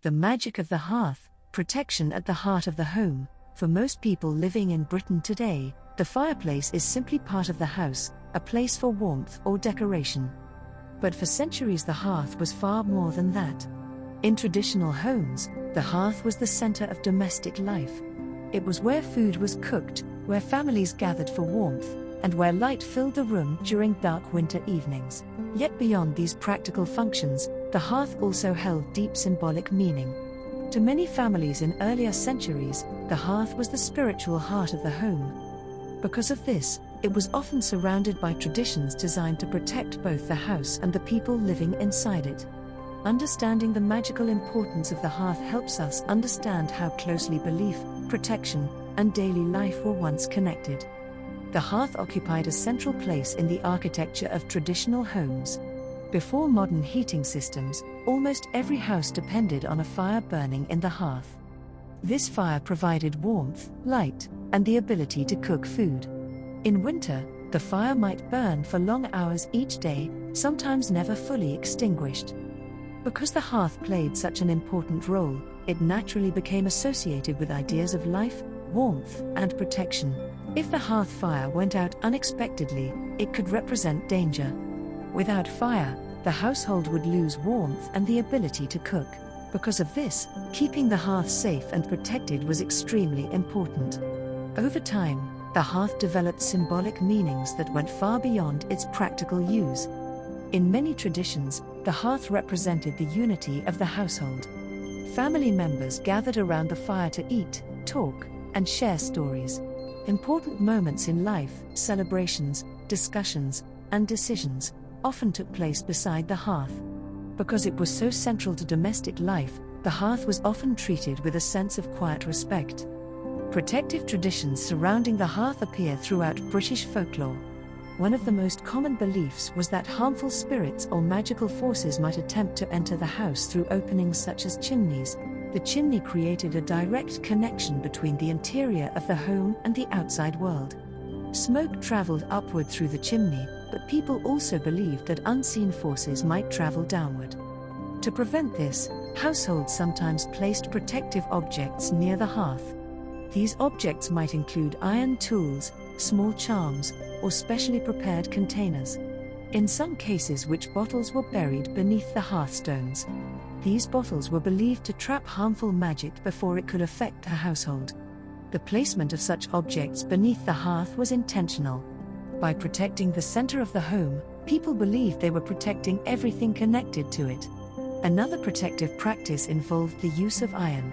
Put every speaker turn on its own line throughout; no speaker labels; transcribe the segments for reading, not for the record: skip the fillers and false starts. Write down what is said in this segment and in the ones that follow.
The magic of the hearth, protection at the heart of the home. For most people living in Britain today, the fireplace is simply part of the house, a place for warmth or decoration. But for centuries the hearth was far more than that. In traditional homes, the hearth was the center of domestic life. It was where food was cooked, where families gathered for warmth, and where light filled the room during dark winter evenings. Yet beyond these practical functions, the hearth also held deep symbolic meaning. To many families in earlier centuries, the hearth was the spiritual heart of the home. Because of this, it was often surrounded by traditions designed to protect both the house and the people living inside it. Understanding the magical importance of the hearth helps us understand how closely belief, protection, and daily life were once connected. The hearth occupied a central place in the architecture of traditional homes. Before modern heating systems, almost every house depended on a fire burning in the hearth. This fire provided warmth, light, and the ability to cook food. In winter, the fire might burn for long hours each day, sometimes never fully extinguished. Because the hearth played such an important role, it naturally became associated with ideas of life, warmth, and protection. If the hearth fire went out unexpectedly, it could represent danger. Without fire, the household would lose warmth and the ability to cook. Because of this, keeping the hearth safe and protected was extremely important. Over time, the hearth developed symbolic meanings that went far beyond its practical use. In many traditions, the hearth represented the unity of the household. Family members gathered around the fire to eat, talk, and share stories. Important moments in life, celebrations, discussions, and decisions, often took place beside the hearth. Because it was so central to domestic life, the hearth was often treated with a sense of quiet respect. Protective traditions surrounding the hearth appear throughout British folklore. One of the most common beliefs was that harmful spirits or magical forces might attempt to enter the house through openings such as chimneys. The chimney created a direct connection between the interior of the home and the outside world. Smoke traveled upward through the chimney, but people also believed that unseen forces might travel downward. To prevent this, households sometimes placed protective objects near the hearth. These objects might include iron tools, small charms, or specially prepared containers. In some cases, witch bottles were buried beneath the hearthstones. These bottles were believed to trap harmful magic before it could affect a household. The placement of such objects beneath the hearth was intentional. By protecting the center of the home, people believed they were protecting everything connected to it. Another protective practice involved the use of iron.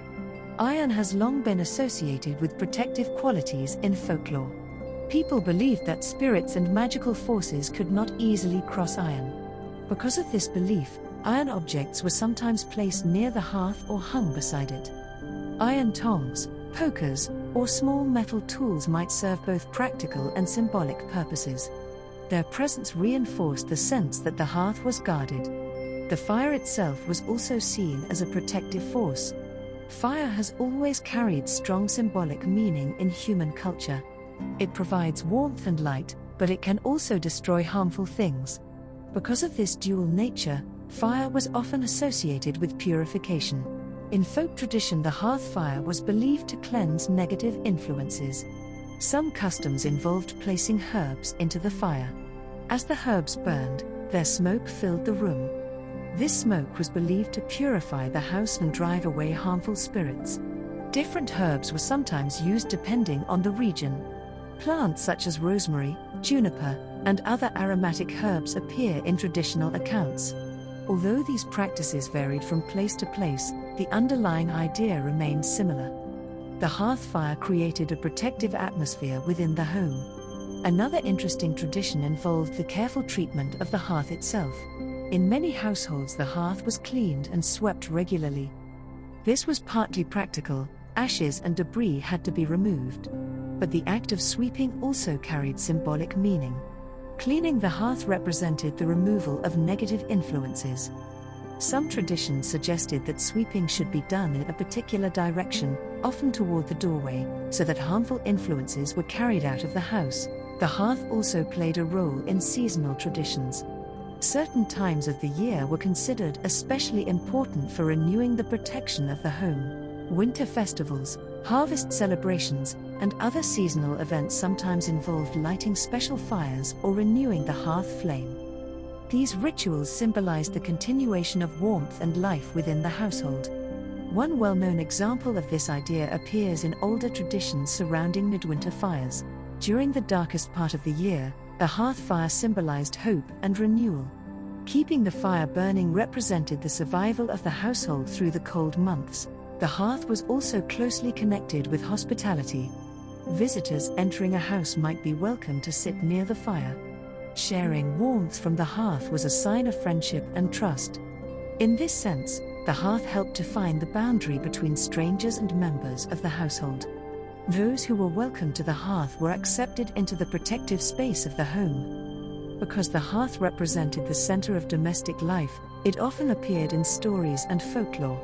Iron has long been associated with protective qualities in folklore. People believed that spirits and magical forces could not easily cross iron. Because of this belief, iron objects were sometimes placed near the hearth or hung beside it. Iron tongs, pokers, or small metal tools might serve both practical and symbolic purposes. Their presence reinforced the sense that the hearth was guarded. The fire itself was also seen as a protective force. Fire has always carried strong symbolic meaning in human culture. It provides warmth and light, but it can also destroy harmful things. Because of this dual nature, fire was often associated with purification. In folk tradition, the hearth fire was believed to cleanse negative influences. Some customs involved placing herbs into the fire. As the herbs burned, their smoke filled the room. This smoke was believed to purify the house and drive away harmful spirits. Different herbs were sometimes used depending on the region. Plants such as rosemary, juniper, and other aromatic herbs appear in traditional accounts. Although these practices varied from place to place, the underlying idea remained similar. The hearth fire created a protective atmosphere within the home. Another interesting tradition involved the careful treatment of the hearth itself. In many households, the hearth was cleaned and swept regularly. This was partly practical. Ashes and debris had to be removed. But the act of sweeping also carried symbolic meaning. Cleaning the hearth represented the removal of negative influences. Some traditions suggested that sweeping should be done in a particular direction, often toward the doorway, so that harmful influences were carried out of the house. The hearth also played a role in seasonal traditions. Certain times of the year were considered especially important for renewing the protection of the home. Winter festivals, harvest celebrations, and other seasonal events sometimes involved lighting special fires or renewing the hearth flame. These rituals symbolized the continuation of warmth and life within the household. One well-known example of this idea appears in older traditions surrounding midwinter fires. During the darkest part of the year, the hearth fire symbolized hope and renewal. Keeping the fire burning represented the survival of the household through the cold months. The hearth was also closely connected with hospitality. Visitors entering a house might be welcome to sit near the fire. Sharing warmth from the hearth was a sign of friendship and trust. In this sense, the hearth helped define the boundary between strangers and members of the household. Those who were welcomed to the hearth were accepted into the protective space of the home. Because the hearth represented the center of domestic life, it often appeared in stories and folklore.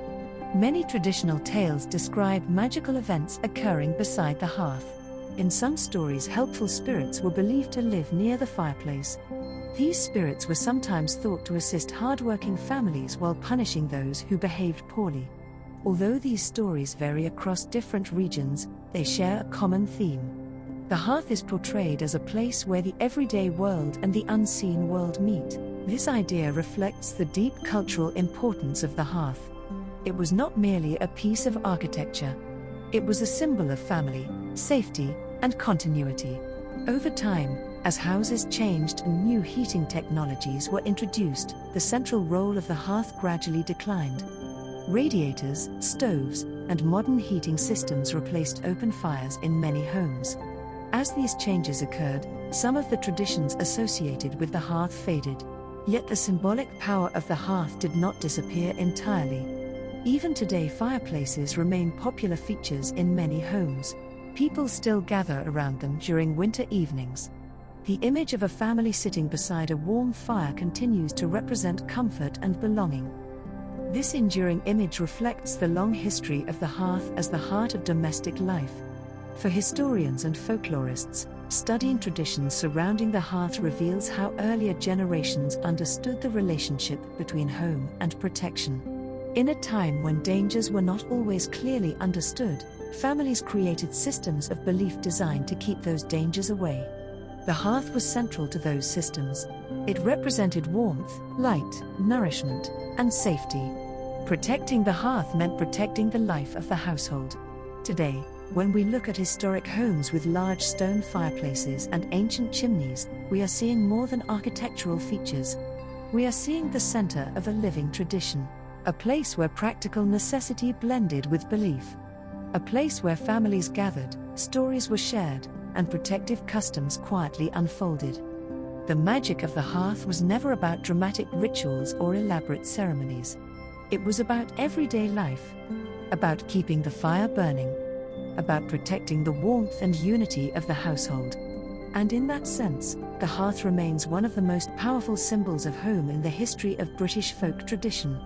Many traditional tales describe magical events occurring beside the hearth. In some stories, helpful spirits were believed to live near the fireplace. These spirits were sometimes thought to assist hardworking families while punishing those who behaved poorly. Although these stories vary across different regions, they share a common theme. The hearth is portrayed as a place where the everyday world and the unseen world meet. This idea reflects the deep cultural importance of the hearth. It was not merely a piece of architecture. It was a symbol of family, safety, and continuity. Over time, as houses changed and new heating technologies were introduced, the central role of the hearth gradually declined. Radiators, stoves, and modern heating systems replaced open fires in many homes. As these changes occurred, some of the traditions associated with the hearth faded. Yet the symbolic power of the hearth did not disappear entirely. Even today, fireplaces remain popular features in many homes. People still gather around them during winter evenings. The image of a family sitting beside a warm fire continues to represent comfort and belonging. This enduring image reflects the long history of the hearth as the heart of domestic life. For historians and folklorists, studying traditions surrounding the hearth reveals how earlier generations understood the relationship between home and protection. In a time when dangers were not always clearly understood, families created systems of belief designed to keep those dangers away. The hearth was central to those systems. It represented warmth, light, nourishment, and safety. Protecting the hearth meant protecting the life of the household. Today, when we look at historic homes with large stone fireplaces and ancient chimneys, we are seeing more than architectural features. We are seeing the center of a living tradition, a place where practical necessity blended with belief. A place where families gathered, stories were shared, and protective customs quietly unfolded. The magic of the hearth was never about dramatic rituals or elaborate ceremonies. It was about everyday life, about keeping the fire burning, about protecting the warmth and unity of the household. And in that sense, the hearth remains one of the most powerful symbols of home in the history of British folk tradition.